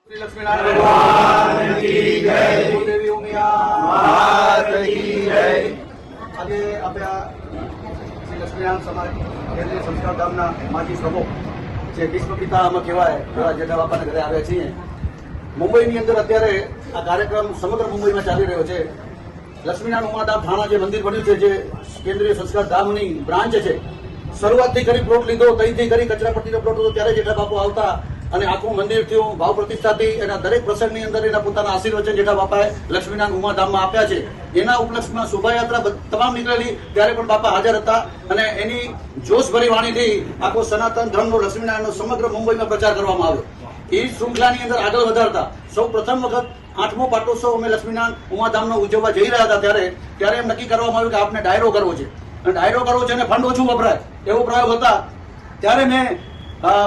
श्री लक्ष्मीनारायण भगवान की जय, देवी उमिया मात की जय। આજે આપણે શ્રી લક્ષ્મીનારાયણ સમાજ કેન્દ્રીય સંસ્કાર ધામના માજી પ્રમુખ જે વિશ્વ પિતા આમાં કહેવાય એવા જેઠા બાપાના ઘરે આવ્યા છીએ। મુંબઈની અંદર અત્યારે આ કાર્યક્રમ સમગ્ર મુંબઈમાં ચાલી રહ્યો છે। લક્ષ્મીનારાયણ ઉમાધામ થાણા જે મંદિર બન્યું છે, જે કેન્દ્રીય સંસ્કાર ધામની બ્રાન્ચ છે, શરૂઆતથી કરી પ્લોટ લીધો, તઈથી કરી કચરાપટ્ટીનો પ્લોટ હતો, ત્યારે જેઠા બાપુ આવતા અને આખું મંદિર થયું, ભાવ પ્રતિષ્ઠાથી એના દરેક પ્રસંગની અંદર એના પોતાના આશીર્વચન જેઠા બાપાએ લક્ષ્મીનારાયણ ઉમાધામમાં આપ્યા છે। એના ઉપલક્ષમાં શોભાયાત્રા તમામ નીકળેલી, ત્યારે પણ બાપા હાજર હતા અને એની જોશભરી વાણીથી આખો સનાતન ધર્મનો લક્ષ્મીનારાયણનો સમગ્ર મુંબઈમાં પ્રચાર કરવામાં આવ્યો। એ શૃંખલાની અંદર આગળ વધારતા સૌ પ્રથમ વખત 8મો પાટોત્સવ અમે લક્ષ્મીનારાયણ ઉમાધામનો ઉજવવા જઈ રહ્યા હતા, ત્યારે એમ નક્કી કરવામાં આવ્યું કે આપણે ડાયરો કરવો છે અને ડાયરો કરવો છે અને ફંડ ઓછું વપરાય એવો પ્રયોગ હતા। ત્યારે મેં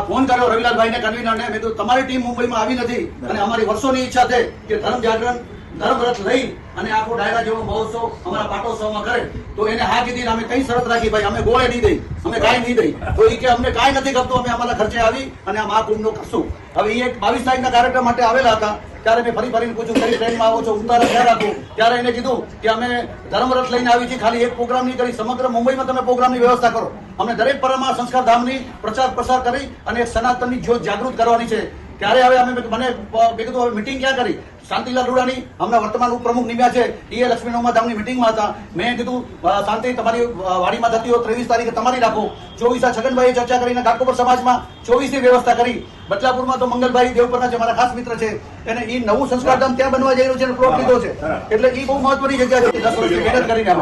ફોન કર્યો રવિલાલભાઈને, કન્વીનરને। મેં કીધું તમારી ટીમ મુંબઈમાં આવી નથી અને અમારી વર્ષોની ઈચ્છા છે કે ધર્મ જાગરણ ધર્મ રથ લઈ અને આખો ડાયરા જેવો મહોત્સવ અમારા પાટોત્સવમાં કરે, તો એને હા કીધી। અમે કઈ શરત રાખી, ભાઈ અમે ગોળે નહીં દઈ, અમે કાંઈ નહીં દઈ, તો એ કે અમને કાંઈ નથી કરતું, અમે અમારા ખર્ચે આવી અને આ મહાકુંભનો કરશું। હવે એ 22 તારીખના કાર્યક્રમ માટે આવેલા હતા, ત્યારે મેં ફરીને પૂછ્યું કઈ ટ્રેનમાં આવો છો, ઉતારા ક્યાં રાખું? ત્યારે એને કીધું કે અમે ધર્મરથ લઈને આવી છીએ, ખાલી એક પ્રોગ્રામ નહીં કરી, સમગ્ર મુંબઈમાં તમે પ્રોગ્રામની વ્યવસ્થા કરો, અમને દરેક પરમા સંસ્કાર ધામની પ્રચાર પ્રસાર કરી અને સનાતનની જ્યોત જાગૃત કરવાની છે। ત્યારે હવે અમે મને કીધું હવે મિટિંગ ક્યાં કરી? શાંતિલાલ રૂડાણી હમણાં વર્તમાન ઉપપ્રમુખ નિમ્યા છે, એ લક્ષ્મીનારાયણ ઉમાધામની મિટિંગમાં હતા। મેં કીધું શાંતિ તમારી વાડીમાં થતી હોય 23 તારીખે તમારી રાખો। 24 છગનભાઈએ ચર્ચા કરીને ઘાટકોપર સમાજમાં 24 ની વ્યવસ્થા કરી। બદલાપુરમાં તો મંગલભાઈ દેવપરના છે, મારા ખાસ મિત્ર છે, એને એ નવું સંસ્કાર ધામ ત્યાં બનવા જઈ રહ્યું છે, પ્લોટ લીધો છે, એટલે એ બહુ મહત્વની જગ્યા છે 10 વર્ષથી મહેનત કરીને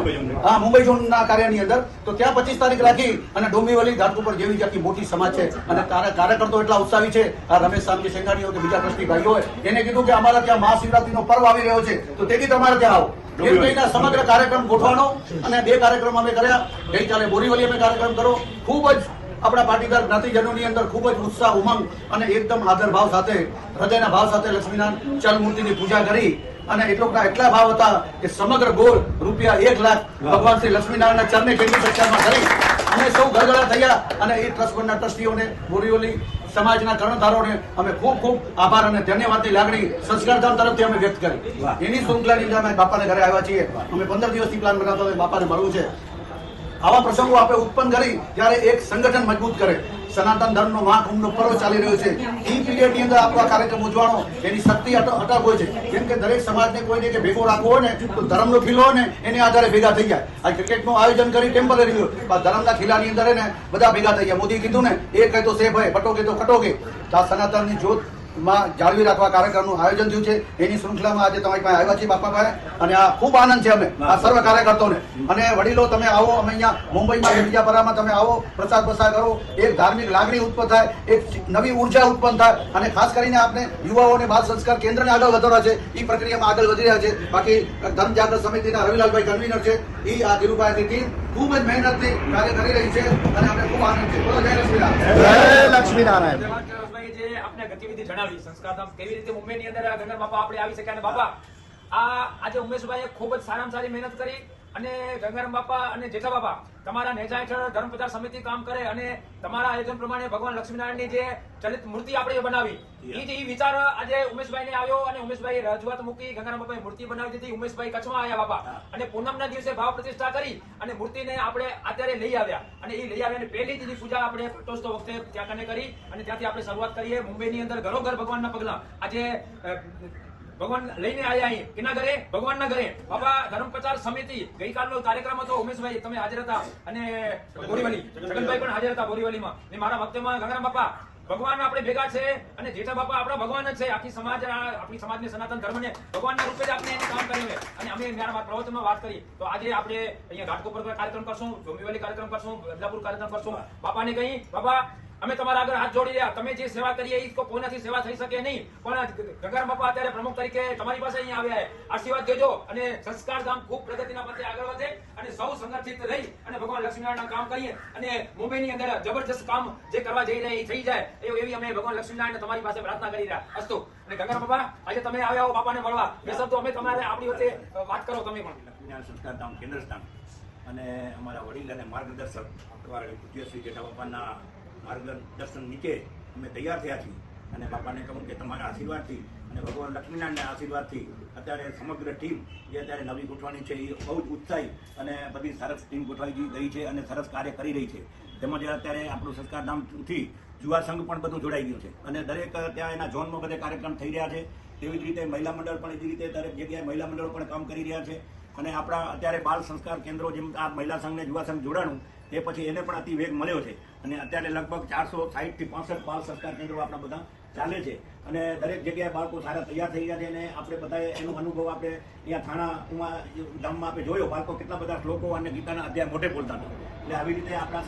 હા મુંબઈ ઝોનના કાર્યની અંદર, તો ત્યાં 25 તારીખ રાખી અને ડોંબીવલી ઘાટકોપર જેવી આખી મોટી સમાજ છે અને કાર્યકર્તાઓ એટલા ઉત્સાહી છે। આ રમેશ સામજી સેંગાણીઓ કે બીજા ટ્રસ્ટી ભાઈઓ હોય એને કીધું કે અમારા ત્યાં મહાશિવરાત્રીનો પર્વ આવી રહ્યો છે, તો તેથી તમારે ત્યાં આવો। એક મહિના સમગ્ર કાર્યક્રમ ગોઠવાનો અને 2 કાર્યક્રમ અમે કર્યા। ગઈકાલે બોરીવલી અમે કાર્યક્રમ કર્યો, ખૂબ જ આપણા પાટીદાર જ્ઞાતિજનોની અંદર ખૂબ જ ઉત્સાહ, ઉમંગ અને એકદમ આદર ભાવ સાથે, હૃદયના ભાવ સાથે લક્ષ્મીનારાયણ ચલ મૂર્તિની પૂજા કરી અને એટલા ભાવ હતા કે સમગ્ર ગોળ રૂપિયા 1 લાખ ભગવાન શ્રી લક્ષ્મીનારાયણના ચરણે કેન્દ્રીય સત્યામાં કરી અમે સૌ ગળગળા થયા અને એ ટ્રસ્ટના ટ્રસ્ટીઓને, બોરીવલી સમાજના કર્ણધારોને અમે ખૂબ ખૂબ આભાર અને ધન્યવાદની લાગણી સંસ્કારધામ તરફથી અમે વ્યક્ત કરી। એની શૃંખલાની અંદર અમે બાપાને ઘરે આવ્યા છીએ। અમે 15 દિવસથી પ્લાન બનાવતા હતા બાપાને મળવું છે। આવા પ્રસંગો આપણે ઉત્પન્ન કરી ત્યારે એક સંગઠન મજબૂત કરે। સનાતન ધર્મનો મહાકુંભનો પર્વ ચાલી રહ્યો છે, એ પીરિયડની અંદર આપણો આ કાર્યક્રમ ઉજવાનો એની શક્તિ અટક હોય છે, કેમ કે દરેક સમાજને કોઈને કે ભેગો રાખવો હોય ને તો ધર્મનો ખીલો હોય ને એને આધારે ભેગા થઈ જાય। આ ક્રિકેટનું આયોજન કરી ટેમ્પરરી ધર્મના ખીલાની અંદર એને બધા ભેગા થઈ ગયા। મોદી કીધું ને એ કહે તો સેફ હોય, કટોગે તો કટોગે। તો આ સનાતનની જ્યોત માં જાળવી રાખવા કાર્યક્રમનું આયોજન થયું છે। એની શૃંખલામાં આજે તમારી પાસે આવ્યા છીએ બાપાભાઈ, અને આ ખૂબ આનંદ છે અમે આ સર્વ કાર્યકર્તાઓને। અને વડીલો તમે આવો, અમે અહીંયા મુંબઈમાં બીજાપરામાં તમે આવો, પ્રસાર પ્રસાર કરો, એક ધાર્મિક લાગણી ઉત્પન્ન થાય, એક નવી ઉર્જા ઉત્પન્ન થાય અને ખાસ કરીને આપણે યુવાઓને બાળ સંસ્કાર કેન્દ્રને આગળ વધારવા છે, એ પ્રક્રિયામાં આગળ વધી રહ્યા છે। બાકી ધર્મ જાગૃત સમિતિના રવિલાલભાઈ કન્વીનર છે, એ આ ધીરુભાઈની ટીમ ખૂબ જ મહેનતથી કાર્ય કરી રહી છે અને અમને ખૂબ આનંદ છે। બોલો જય લક્ષ્મીનારાયણ, જય લક્ષ્મીનારાયણ। આપને ગતિવિધિ જણાવી સંસ્કારધામ કેવી રીતે મુંબઈની અંદર ગંગર બાપા આપણે આવી શક્યા, અને બાપા આજે ઉમેશભાઈએ ખૂબ જ સારામાં સારી મહેનત કરી અને ગંગારામ બાપા અને જેઠા બાપા તમારા નેજા હેઠળ ધર્મ પ્રચાર સમિતિ કામ કરે અને તમારા આયોજન પ્રમાણે ભગવાન લક્ષ્મીનારાયણની જે ચલિત મૂર્તિ આપણે બનાવી, એ વિચાર આજે ઉમેશભાઈને આવ્યો અને ઉમેશભાઈ રજૂઆત મૂકી, ગંગારામ બાપાએ મૂર્તિ બનાવી દીધી। ઉમેશભાઈ કચ્છમાં આવ્યા બાપા અને પૂનમના દિવસે ભાવ પ્રતિષ્ઠા કરી અને મૂર્તિને આપણે અત્યારે લઈ આવ્યા અને એ લઈ આવ્યા અને પહેલી જ પૂજા આપણે પાટોત્સવ વખતે ત્યાં કને કરી અને ત્યાંથી આપણે શરૂઆત કરીએ। મુંબઈની અંદર ઘરોઘર ભગવાનના પગલા આજે ભગવાન લઈને આવ્યા અહીં કેના ઘરે? ભગવાનના ઘરે। બાપા ધર્મ પ્રચાર સમિતિ ગઈકાલનો કાર્યક્રમ હતો, ઉમેશભાઈ તમે હાજર હતા અને બોરીવલી જગનભાઈ પણ હાજર હતા બોરીવલીમાં। ને મારા વખતેમાં ગંગારામ બાપા ભગવાન આપણે ભેગા છે અને જેઠા બાપા આપણા ભગવાન જ છે। આખી સમાજ આપણી સમાજને સનાતન ધર્મને ભગવાનના રૂપે જ આપણે એને કામ કર્યું છે અને અમે મારા પ્રવચનમાં વાત કરી। તો આજે આપણે અહીંયા ઘાટકોપર કાર્યક્રમ કરશું, ડોંબીવલી કાર્યક્રમ કરશું, બદલાપુર કાર્યક્રમ કરશું। બાપાને કહી બાપા અમે તમારા આગળ હાથ જોડી રહ્યા, તમે જે સેવા કરીએ એ કોઈનાથી સેવા થઈ શકે નહીં, પણ ગંગારામ બાપા અત્યારે પ્રમુખ તરીકે તમારી પાસે અહીંયા આવ્યા છે, આશીર્વાદ દેજો અને સંસ્કાર ધામ ખૂબ પ્રગતિના પથે આગળ વધે અને સૌ સંગઠિત રહી અને ભગવાન લક્ષ્મીનારાયણના કામ કરીએ અને મુંબઈની અંદર જબરજસ્ત કામ જે કરવા જઈ રહ્યા એ થઈ જાય એવી અમે ભગવાન લક્ષ્મીનારાયણ તમારી પાસે પ્રાર્થના કરી રહ્યા। અસ્તુ। અને ગંગારામ બાપા આજે તમે આવ્યા હો બાપાને મળવા, એ શબ્દો અમે તમારે આપણી વચ્ચે વાત કરો તમે પણ। લક્ષ્મીનારાયણ સંસ્કાર ધામ કેન્દ્ર સ્થાન અને અમારા વડીલ અને માર્ગદર્શક પૂજ્ય શ્રી જેઠા બાપાના માર્ગદર્શન નીચે અમે તૈયાર થયા છીએ અને બાપાને કહું કે તમારા આશીર્વાદથી અને ભગવાન લક્ષ્મીનારાયણના આશીર્વાદથી અત્યારે સમગ્ર ટીમ જે અત્યારે નવી ગોઠવાની છે એ બહુ જ ઉત્સાહી અને બધી સરસ ટીમ ગોઠવાઈ ગઈ છે અને સરસ કાર્ય કરી રહી છે. તેમજ અત્યારે આપણું સંસ્કારધામથી યુવા સંઘ પણ બધું જોડાઈ ગયું છે અને દરેક ત્યાં એના ઝોનમાં બધે કાર્યક્રમ થઈ રહ્યા છે. તેવી જ રીતે મહિલા મંડળ પણ એવી રીતે દરેક જગ્યાએ મહિલા મંડળો પણ કામ કરી રહ્યા છે અને આપણા અત્યારે બાળ સંસ્કાર કેન્દ્રો જેમ આ મહિલા સંઘ ને યુવા સંઘ જોડાણું તે પછી એને પણ અતિ વેગ મળ્યો છે અને અત્યારે લગભગ 460 થી 65 બાળ સંસ્કાર કેન્દ્રો આપણા બધા ચાલે છે અને દરેક જગ્યાએ બાળકો સારા તૈયાર થઈ રહ્યા છે અને આપણે બધાએ એનો અનુભવ આપણે અહીંયા થાણા ગામમાં આપણે જોયો બાળકો કેટલા બધા શ્લોકો અને ગીતાના અધ્યાય મોઢે બોલતા હતા. એટલે આવી રીતે આપણા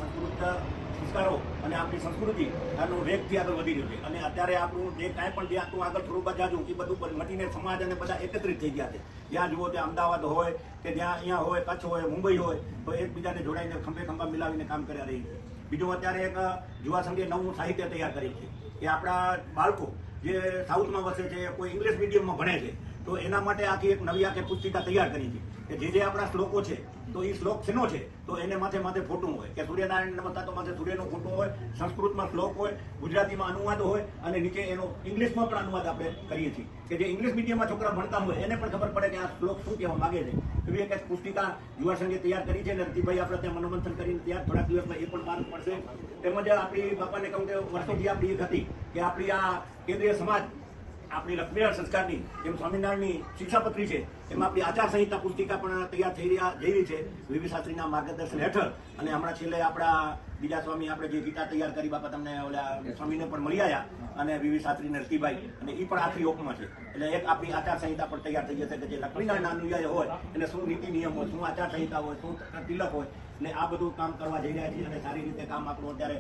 સંસ્કારો અને આપણી સંસ્કૃતિ આનો વેગથી આગળ વધી રહ્યો છે અને અત્યારે આપણું જે કાંઈ પણ જે આટલું આગળ થોડું બજાજું એ બધું મટીને સમાજ અને બધા એકત્રિત થઈ ગયા છે. જ્યાં જુઓ ત્યાં અમદાવાદ હોય કે જ્યાં અહીંયા હોય કચ્છ હોય મુંબઈ હોય તો એકબીજાને જોડાઈને ખંભે ખંભા મિલાવીને કામ કર્યા રહી છે. બીજું અત્યારે એક યુવા સંઘે નવું સાહિત્ય તૈયાર કરી છે કે આપણા બાળકો જે સાઉથમાં વસે છે કોઈ ઇંગ્લિશ મીડિયમમાં ભણે છે તો એના માટે આખી એક નવી આખી પુસ્તિકા તૈયાર કરી છે કે જે આપણા શ્લોકો છે તો એ શ્લોક શેનો છે તો એને માથે માથે ફોટું હોય કે સૂર્યનારાયણ નમસ્કાર તો માથે સૂર્યનો ફોટો હોય, સંસ્કૃતમાં શ્લોક હોય, ગુજરાતીમાં અનુવાદ હોય અને નીચે એનો ઇંગ્લિશમાં પણ અનુવાદ આપણે કરીએ છીએ કે જે ઇંગ્લિશ મીડિયમમાં છોકરા ભણતા હોય એને પણ ખબર પડે કે આ શ્લોક શું કહેવા માંગે છે. એવી એક પુસ્તિકા યુવા સંઘે તૈયાર કરી છે અને રતિભાઈ આપણે ત્યાં મનોમંથન કરીને ત્યાં થોડાક દિવસમાં એ પણ બહાર પડશે. તેમજ આપણી બાપાને કહું કે વર્ષોથી આપણી એક હતી કે આપણી આ કેન્દ્રીય સમાજ આપણી લક્ષ્મીનારાયણ સંસ્કારની જેમ સ્વામિનારાયણની શિક્ષાપત્રી છે એમાં આપણી આચાર સંહિતા પુસ્તિકા પણ તૈયાર જઈ રહી છે વીવી શાસ્ત્રીના માર્ગદર્શન હેઠળ. અને હમણાં છેલ્લે આપણા બીજા સ્વામી આપણે જે ગીતા તૈયાર કરી બાપા તમને ઓલા સ્વામીને પણ મળી આવ્યા અને વીવી શાસ્ત્રીને રતિભાઈ અને એ પણ આખરી ઓપમાં છે. એટલે એક આપણી આચાર સંહિતા પણ તૈયાર થઈ જશે કે જે લક્ષ્મીનારાયણ અનુયાયી હોય એને શું નીતિ નિયમ હોય, શું આચાર સંહિતા હોય, શું તિલક હોય એટલે આ બધું કામ કરવા જઈ રહ્યા છીએ અને સારી રીતે કામ આપણું અત્યારે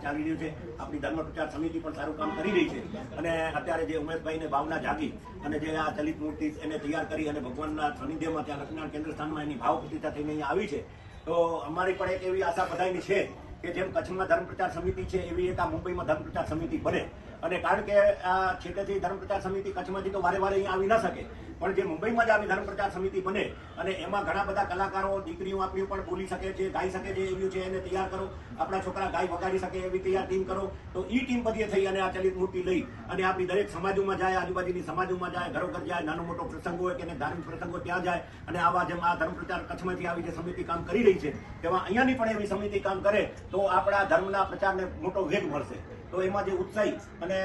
ચાલી રહ્યું છે. આપણી ધર્મ પ્રચાર સમિતિ પણ સારું કામ કરી રહી છે અને અત્યારે જે ઉમેશભાઈને ભાવના જાગી અને જે આ દલિત મૂર્તિ એને તૈયાર કરી અને ભગવાનના સાનિધ્યમાં ત્યાં લક્ષ્મીનારાયણ કેન્દ્ર સ્થાનમાં એની ભાવ પ્રતિષ્ઠા થઈને અહીંયા આવી છે. તો અમારી પણ એક એવી આશા બધાની છે કે જેમ કચ્છમાં ધર્મ પ્રચાર સમિતિ છે એવી એક આ મુંબઈમાં ધર્મ પ્રચાર સમિતિ બને. અને કારણ કે આ છેટેથી ધર્મ પ્રચાર સમિતિ કચ્છમાંથી તો વારે વારે અહીંયા આવી ન શકે પણ જે મુંબઈમાં જ આવી ધર્મ પ્રચાર સમિતિ બને અને એમાં ઘણા બધા કલાકારો દીકરીઓ આપણી પણ બોલી શકે છે, ગાઈ શકે છે એવી છે એને તૈયાર કરો. આપણા છોકરા ગાય વગાડી શકે એવી તૈયાર ટીમ કરો. તો એ ટીમ બધી થઈ અને આ ચલિત મૂર્તિ લઈ અને આપણી દરેક સમાજોમાં જાય, આજુબાજુની સમાજોમાં જાય, ઘરો ઘર જાય, નાનો મોટો પ્રસંગ હોય કે ધાર્મિક પ્રસંગો ત્યાં જાય અને આવા જેમ આ ધર્મ પ્રચાર કચ્છમાંથી આવી જે સમિતિ કામ કરી રહી છે તેમાં અહીંયાની પણ એવી સમિતિ કામ કરે તો આપણા ધર્મના પ્રચારને મોટો વેગ મળશે. તો એમાં જે ઉત્સાહી અને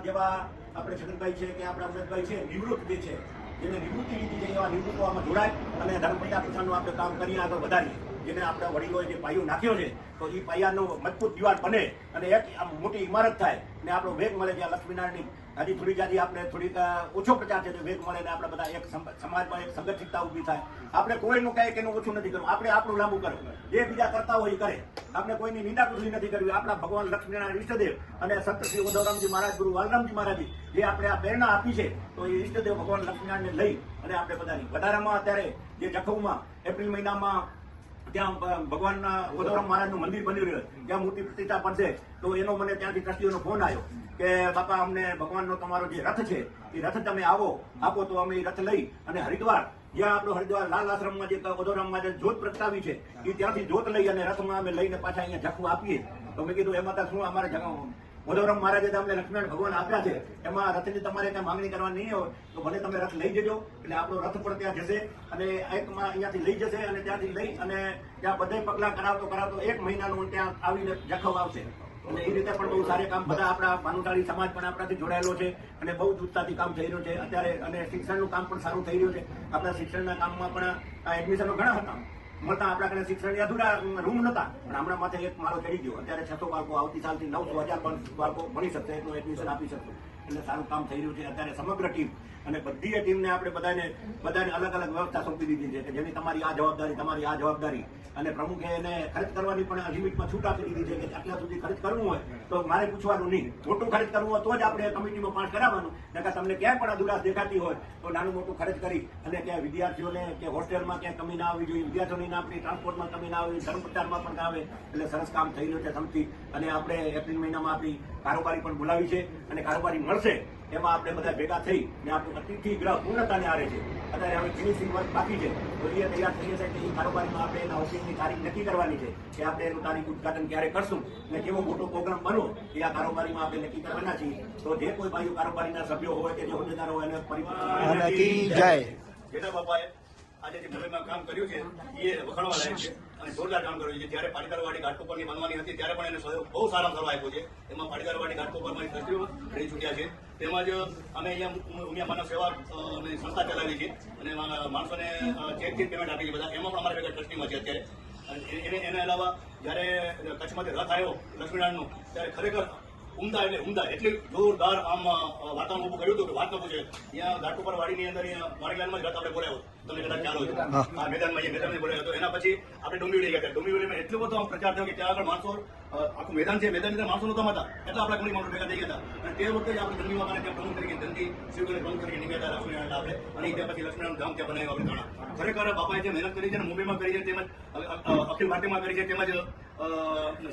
જેવા આપણે છગનભાઈ છે કે આપણા ઉમેશભાઈ છે નિવૃત્ત જે છે જેને નિવૃત્તિ લીધી છે એવા નિવૃત્તો આમાં જોડાય અને ધર્મ પ્રચાર પ્રસારનું આપણે કામ કરીએ આગળ વધારીએ. જેને આપણા વડીલોએ જે પાયો નાખ્યો છે તો એ પાયાનો મજબૂત દિવાલ બને અને એક મોટી ઇમારત થાય અને આપણો વેગ મળે. જ્યાં લક્ષ્મીનારાયણની હજી થોડી જાજી આપણે થોડીક ઓછો પ્રચાર છે વેગ મળે ને આપણે બધા એક સમાજમાં એક સંગઠિતતા ઊભી થાય. આપણે કોઈનું કહે કે એનું ઓછું નથી કરવું, આપણે આપણું લાંબુ કરવું. જે બીજા કરતા હોય એ કરે, આપણે કોઈની નિંદા કૃષિ નથી કરવી. આપણા ભગવાન લક્ષ્મીનારાયણ ઈષ્ટદેવ અને સંત શ્રી ઉદ્ધવરામજી મહારાજ, ગુરુ વાલરામજી મહારાજ જે આપણે આ પ્રેરણા આપી છે તો એ ઈષ્ટદેવ ભગવાન લક્ષ્મીનારાયણને લઈ અને આપણે બધાની વધારામાં અત્યારે જે જખૌમાં એપ્રિલ મહિનામાં ત્યાં ભગવાનના ઉદ્ધવરામ મહારાજનું મંદિર બની રહ્યું ત્યાં મૂર્તિ પ્રતિષ્ઠા પડશે તો એનો મને ત્યાંથી ટ્રસ્ટીઓનો ફોન આવ્યો કે બાપા અમને ભગવાનનો તમારો જે રથ છે એ રથ તમે આપો તો અમે એ રથ લઈ અને હરિદ્વાર જ્યાં આપણો હરિદ્વાર લાલ આશ્રમમાં જે ઉદ્ધવરામમાં જે જ્યોત પ્રગટાવી છે એ ત્યાંથી જ્યોત લઈ અને રથમાં અમે લઈને પાછા અહીંયા જખવું આપીએ. તો મેં કીધું એમાં તો શું અમારે ઉદ્ધવરામ મહારાજે અમને લક્ષ્મણ ભગવાન આપ્યા છે એમાં રથની તમારે ત્યાં માંગણી કરવાની નહીં હોય તો ભલે તમે રથ લઈ જજો. એટલે આપણો રથ પણ ત્યાં જશે અને એકમાં અહીંયાથી લઈ જશે અને ત્યાંથી લઈ અને ત્યાં બધે પગલાં કરાવતો 1 મહિનાનું ત્યાં આવીને જખૌ આવશે. અને એ રીતે પણ બહુ સારું કામ બધા આપણા ભાનુશાળી સમાજ પણ આપણાથી જોડાયેલો છે અને બહુ જ ઉત્સાહથી કામ થઈ રહ્યું છે અત્યારે. અને શિક્ષણનું કામ પણ સારું થઈ રહ્યું છે. આપણા શિક્ષણના કામમાં પણ એડમિશનો ઘણા હતા મળતા આપણા કને શિક્ષણની અધૂરા રૂમ નહોતા પણ હમણાં માથે એક માળો ચડી ગયો. અત્યારે 600 બાળકો આવતી સાલથી 900 1000 બાળકો ભણી શકશે એટલું એડમિશન આપી શકશે. એટલે સારું કામ થઈ રહ્યું છે અત્યારે. સમગ્ર ટીમ અને બધી ટીમને આપણે બધાને અલગ અલગ વ્યવસ્થા સોંપી દીધી છે કે જેની તમારી આ જવાબદારી અને પ્રમુખે એને ખર્ચ કરવાની પણ લિમિટમાં છૂટ આપી દીધી છે કે આટલા સુધી ખર્ચ કરવું હોય તો મારે પૂછવાનું નહીં. મોટું ખર્ચ કરવું હોય તો જ આપણે કમિટીમાં પાસ કરાવવાનું. નકર તમને ક્યાંય પણ અધુરાશ દેખાતી હોય તો નાનું મોટું ખર્ચ કરી અને ક્યાંય વિદ્યાર્થીઓને કે હોસ્ટેલમાં ક્યાંય કમી ના આવવી જોઈએ, વિદ્યાર્થીઓની આપણી ટ્રાન્સપોર્ટમાં કમી ના આવવી, ધર્મ પ્રચારમાં પણ ના આવે. એટલે સરસ કામ થઈ રહ્યું છે સમથી. અને આપણે એપ્રિલ મહિનામાં આપણી કારોબારી પણ બોલાવી છે અને કારોબારી મળશે એમાં આપણે બધા ભેગા થઈ ને આપણું અતિથિ ગ્રહ પૂર્ણતાને આરે છે. અત્યારે હવે ફિનિશિંગ વર્ક બાકી છે, તો એ તૈયાર થઈ જશે કે એ કારોબારીમાં આપણે એના ઓફિસની તારીખ નક્કી કરવાની છે કે આપણે એનું તારીખ ઉદઘાટન ક્યારે કરશું અને કેવો મોટો પ્રોગ્રામ બનવો એ આ કારોબારીમાં આપણે નક્કી કરવાના છીએ. તો જે કોઈ ભાઈઓ કારોબારીના સભ્યો હોય કે જે હોદ્દેદારો હોય એને પરિવાર જેઠા બાપાએ આજે જે મુંબઈમાં કામ કર્યું છે એ વખાણવા લાયક છે અને જોરદાર કામ કર્યું છે. જ્યારે પાટીદારવાડી ઘાટકોપરની બનવાની હતી ત્યારે પણ એને સહયોગ બહુ સારા સારો આપ્યો છે. એમાં પાટીદારવાડી ઘાટકોપરમાં ટ્રસ્ટીઓ રહી ચૂક્યા છે. તેમજ અમે અહીંયા ઉમિયા માનવ સેવા સંસ્થા ચલાવી છે અને માણસોને ચેકથી પેમેન્ટ આપી છે બધા. એમાં પણ અમારા ભેગા ટ્રસ્ટીમાં છે અત્યારે. એના અલાવા જ્યારે કચ્છમાંથી રથ આવ્યો લક્ષ્મીનારાયણનો ત્યારે ખરેખર ઉમદા એટલી જોરદાર આમ વાતાવરણ ઉભું કર્યું હતું કે વાત ન પૂછે. ત્યાં ઘાટકોપર વાડીની અંદર વાડીલાલમાં જ રથ આપણે બોલાવ્યો, તમને કદાચ ખ્યાલ હોય આ મેદાનમાં બોલાવ્યો હતો. એના પછી આપણે ડુંબીવડી ગયા. ડુંબીવડીમાં એટલો બધો આમ પ્રચાર થયો કે ત્યાં આગળ માણસો આખું મેદાન છે, મેદાનની અંદર માણસો નહોતા હતા, એટલે આપણે ઘણી માણસો ભેગા થઈ ગયા હતા. અને તે વખતે જ આપણે ધંધી મામાને ત્યાં પ્રમુખ તરીકે ધંધી શિવગણ પ્રમુખ તરીકે નીકળ્યા હતા લક્ષ્મીનારાયણ આપણે. અને ત્યાં પછી લક્ષ્મીનારાયણ ધામ ત્યાં બનાવ્યું આપણે ઘણા. ખરેખર બાપાએ જે મહેનત કરી છે ને મુંબઈમાં કરી છે, તેમજ અખિલ ભારતીયમાં કરી છે, તેમજ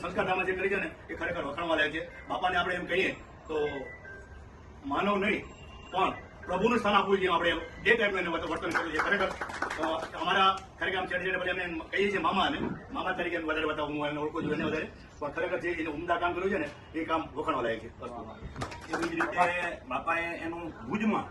સંસ્કાર ધામમાં જે કરી છે ને એ ખરેખર વખાણવા લાયક છે. બાપાને આપણે એમ કહીએ તો માનવ નહીં પણ પ્રભુનું સ્થાન આપવું જોઈએ. આપણે એ ટાઈપનું એને વર્તન કરવું છે. ખરેખર અમારા ખરેખર આમ છેડે પછી અમે કહીએ છીએ મામા તરીકે વધારે બતાવું, હું એને ઓળખું છું એને વધારે. પણ ખરેખર જે એને ઉમદા કામ કર્યું છે ને એ કામ વખાણવા લાયક છે. એવી જ રીતે બાપાએ એનું ભુજમાં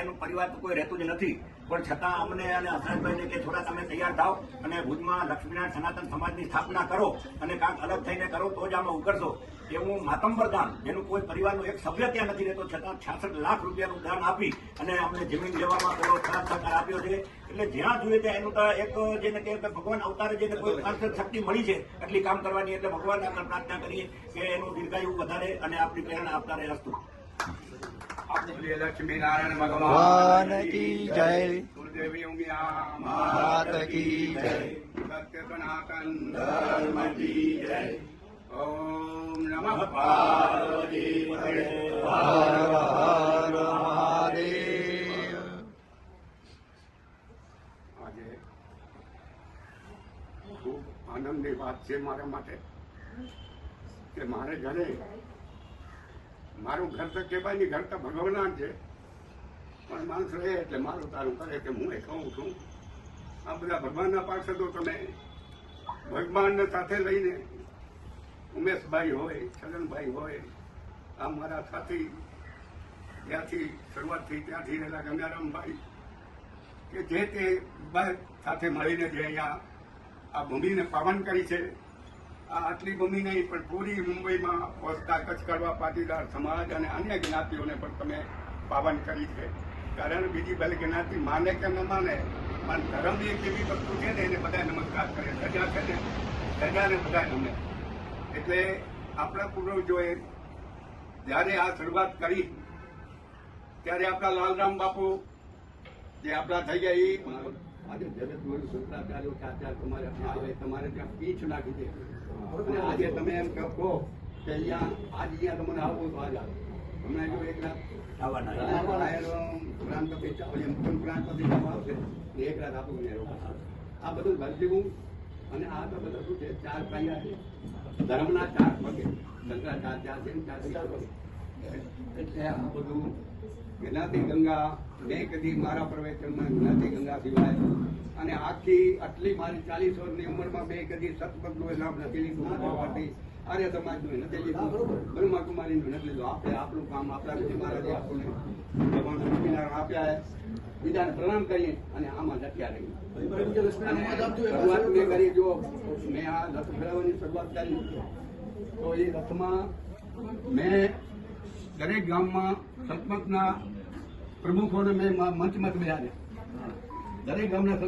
એનું પરિવાર તો કોઈ રહેતું જ નથી, પણ છતાં અમને અને હસરતભાઈને કે થોડા તમે તૈયાર થાવ અને ભુજમાં લક્ષ્મીનારાયણ સનાતન સમાજની સ્થાપના કરો અને કાંક અલગ થઈને કરો તો જ આમાં ઉકળશો. એવું માતંબર દાન, જેનું કોઈ પરિવારનું એક સભ્ય ત્યાં નથી રહેતો, છતાં 66 લાખ રૂપિયાનું દાન આપી અને અમને જમીન લેવામાં થોડો સાથ સહકાર આપ્યો છે. એટલે જ્યાં જોઈએ ત્યાં એનું તો એક જેને કે ભગવાન અવતારે જેને કોઈ શક્તિ મળી છે એટલી કામ કરવાની. એટલે ભગવાનને આપણે પ્રાર્થના કરીએ કે એનું દીર્ઘાયુ વધારે અને આપણી પ્રેરણા આપતા રહે. હસ્તુ લક્ષ્મીનારાયણ ભગવાન કી જય, કુલદેવી ઉમિયા માત કી જય, સત્ય સનાતન ધર્મ કી જય. ઓમ નમઃ પાર્વતી પતયે. હર હર મહાદેવ. આજે ખૂબ આનંદની વાત છે મારા માટે કે મારે ઘરે, મારું ઘર તો કહેવાય નહીં, ઘર તો ભગવાન છે, પણ માણસ રહે એટલે મારું તારું કરે કે હું એ કહું છું. આ બધા ભગવાનના પાર્ષદો તમે ભગવાનને સાથે લઈને ઉમેશભાઈ હોય, છગનભાઈ હોય, આ મારા સાથી ત્યાંથી શરૂઆત થઈ ત્યાંથી રહેલા ગંગારામભાઈ કે જે તે સાથે મળીને જે અહીંયા આ ભૂમિને પાવન કરી છે. આ આટલી ભૂમિ નહીં પણ પૂરી મુંબઈમાં વસતા કચ્છ કડવા પાટીદાર સમાજ અને અન્ય જ્ઞાતિઓને પણ તમે પાવન કરી છે. કારણ બીજી ભલે જ્ઞાતિ માને કે ન માને, પણ ધર્મની એક એવી વસ્તુ છે ને એને બધા નમસ્કાર કરે. સજા છે ને સજાને બધા નમે. એટલે આપણા પૂર્વજોએ જ્યારે આ શરૂઆત કરી ત્યારે આપણા લાલરામ બાપુ જે આપણા થઈ ગયા એ આજે જગતગુરુ શુક્રાચાર્ય તમારે આવે, તમારે ત્યાં પીછ નાખી દે. અને આજે તમે એમ કહો કે અહીંયા આજ અહીંયા તમને આવવું તો આજ આવો. હમણાં જો એક રાત પ્રાંતપતિ આવશે એક રાત આપણું આ બધું ભરજીવું. અને આ તો બધું શું છે, 4 પાયા છે ધર્મના 4 પગે, શંકરાચાર્ય છે 4 પગે. એટલે આ બધું જ્ઞાતિ ગંગા મેં કદી મારા પ્રવચનમાં જ્ઞાતિ ગંગા સિવાય અને આખી આટલી મારી 40 વર્ષની ઉંમરમાં મેં કદી સતપદનું લાભ નથી લીધું, આર્ય સમાજનું નથી લીધું, બ્રહ્માકુમારીનું નથી લીધું. આપણે આપણું કામ આપણા વિજય મહારાજે આપણને ભગવાન લક્ષ્મીનારાયણ આપ્યા છે. બીજાને પ્રણામ કરીએ અને આમાં લખ્યા રહીએ. શરૂઆત મેં કરી, જો મેં આ રથ ફેરવવાની શરૂઆત કરી તો એ રથમાં મેં દરેક ગામમાં સતમતના પ્રમુખોને મેં મંચમત બેહાડ્યા. દરેક ગામના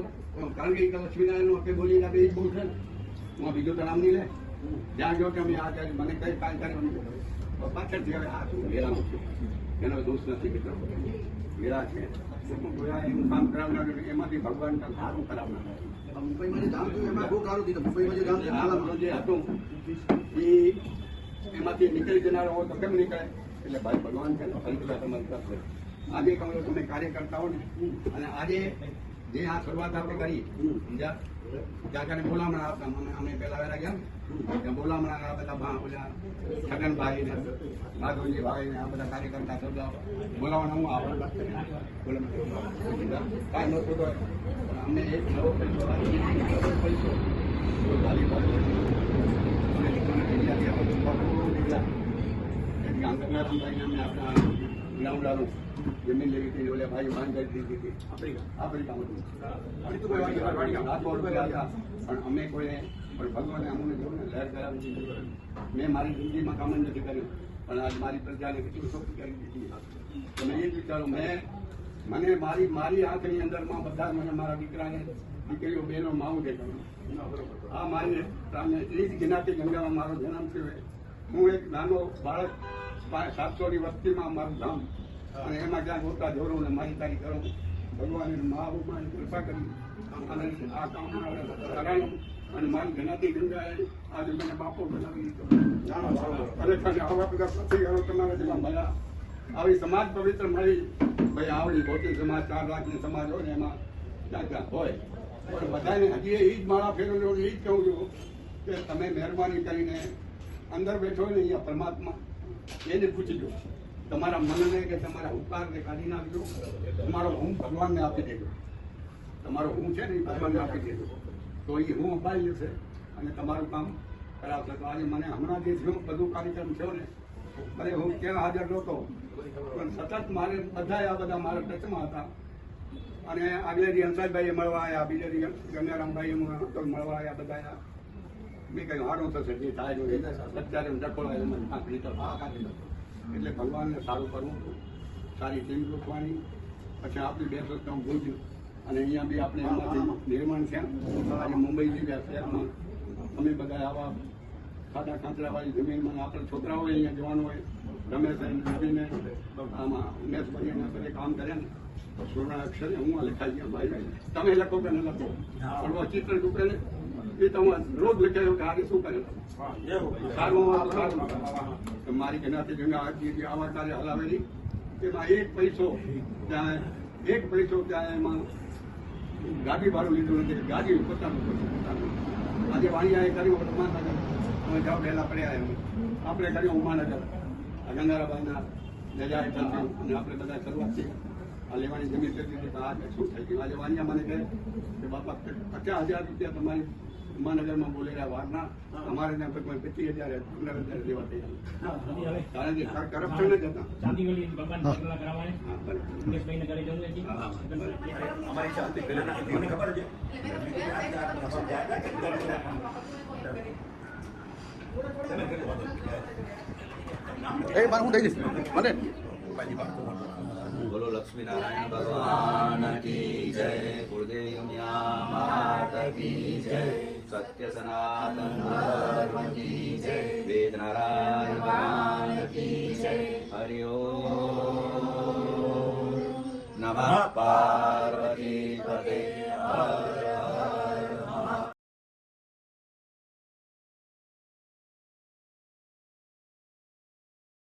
કારણ કે લક્ષ્મીનારાયણ આપણે બોલીને આપણે એ જ બોલશે ને, હું બીજું તો નામ નહીં લે. જ્યાં જો કે અમે આ મને કઈ કાંઈ કરવાનું પાછળથી હવે આ શું વેરાનું છે, એનો દોષ નથી મિત્રો, વેરા છે એનું કામ કરાવનાર, એમાંથી ભગવાન સારું કરાવનાર. જે હતું એ એમાંથી નીકળી જનારો હોય તો કેમ નીકળે? એટલે ભાઈ ભગવાન છે તમારી તરફ. આજે કહું તમે કાર્ય કરતા હો ને, અને આજે જે આ શરૂઆત આપણે કરી સમજ્યા, ત્યાં કને બોલામણા આપતા અમે પહેલા વેલા ગયા ને ત્યાં બોલામણા આ બધા બધા છગનભાઈ ને માધવજી ભાઈ ને આ બધા કાર્યકર્તા બધા બોલાવવાના હું આપણે કાંઈ નહોતું તો અમને એક નવો પૈસો ગ્રાઉન્ડ જમીન લેવી હતી ઓલે ભાઈ માંગ કરી દીધી હતી આફ્રિકામાં પણ અમે કોઈને પણ ભગવાને અમને જોયું ને લહેર કરાવી દીધી. મેં મારી જિંદગીમાં કામ જ નથી કર્યું પણ આજ મારી પ્રજાને કેટલી શોખ કરી દીધી. તમે એ જ વિચારો મને મારી આંખની અંદરમાં બધા મને મારા દીકરાને દીકરીઓ બહેનો માવું દેખાડું. આ મારી એ જ જ્ઞાતિ ગંગામાં મારો જન્મ થયો. હું એક નાનો બાળક 700ની વસ્તીમાં મારું ગામ અને એમાં ક્યાંક હોતા જોરું ને મારી તારી કરું. ભગવાને મહાબુમાની કૃપા કરી અને આ કામ કરાયું અને મારી જ્ઞાતિ ગંગાએ આજે મને બાપો બનાવી દીધો. ખરેખર આવા બધા પ્રતિકારો તમારા જેવા મળ્યા. આવી સમાજ પવિત્ર મળી ભાઈ આવડી મોટી સમાજ 4 લાખની સમાજ હોય ને એમાં ક્યાં ક્યાં હોય પણ બધાને હજી એ જ માળા ફેરવ્યો એ જ કહું છું કે તમે મહેરબાની કરીને અંદર બેઠો ને અહીંયા પરમાત્મા એને પૂછી દો તમારા મનને કે તમારા ઉપકારને કાઢી નાખજો. તમારો હું ભગવાનને આપી દેજો. તમારો હું છે ને એ ભગવાનને આપી દેજો તો એ હું અપાઈ જશે અને તમારું કામ કરાવશે. તો આજે મને હમણાં જે થયું બધું કાર્યક્રમ થયો ને અરે હું ક્યાં હાજર નહોતો પણ સતત મારે બધા મારા ટચમાં હતા અને આગલેથી હંસાભાઈએ મળવા આવ્યા, બીજેથી ગંગારામભાઈએ મળવા આવ્યા. બધા મેં કહ્યું સારું થશે જે થાય અત્યારે ડખોળાય મને કાંકરી તો એટલે ભગવાનને સારું કરવું હતું. સારી ટીમ રોકવાની પછી આપણી 2 સંસ્થાઓ ભુજ અને અહીંયા બી આપણે એમાંથી નિર્માણ થયા. આજે મુંબઈ જેવા શહેરમાં અમે બધા આવા ખાડા ખાંચરાવાળી જમીનમાં આપણે છોકરાઓ અહીંયા જવાનું હોય રમેશ નવીને આમાં ઉમેશ ભાઈને બધે કામ કર્યા ને સોના અક્ષરે હું લખાઈ ગયા ભાઈ તમે લખો કે ન લખો પણ ચિત્ર ડૂબે ને એ તમે રોજ લખેલું કે આજે શું કરે સારું સારું મારી જ્ઞાતિ ગંગા આવા કાર્ય હલાવેલી એમાં એક પૈસો ત્યાં એમાં ગાડી ભાડું લીધું નથી. ગાડી પોતાનું આજે વાણિયાએ કર્યું ઉમાનગર અમે જાઓ પહેલા પડ્યા એમ આપણે કર્યું ઉમાનગર ગંગારાબાઈના નજારે ચાલતું અને આપણે બધા શરૂઆત થઈ આ લેવાની જમીન થતી આ શું થઈ ગયું. આજે વાણિયા મને કહે કે બાપા 50,000 રૂપિયા તમારી ઉમાનગરમાં બોલેલા વારના અમારે ત્યાં કોઈ 25,000 15,000 લેવા તૈયાર કારણ કે કરપ્શન જ હતા. હું થઈ જઈશ મને બોલો લક્ષ્મીનારાયણ ભગવાન કી જય, ગુરુદેવ માતા કી જય, સત્ય સનાતન ધર્મ કી જય, વેદ નારાયણ ભગવાન કી જય. હરિ ઓમ નમઃ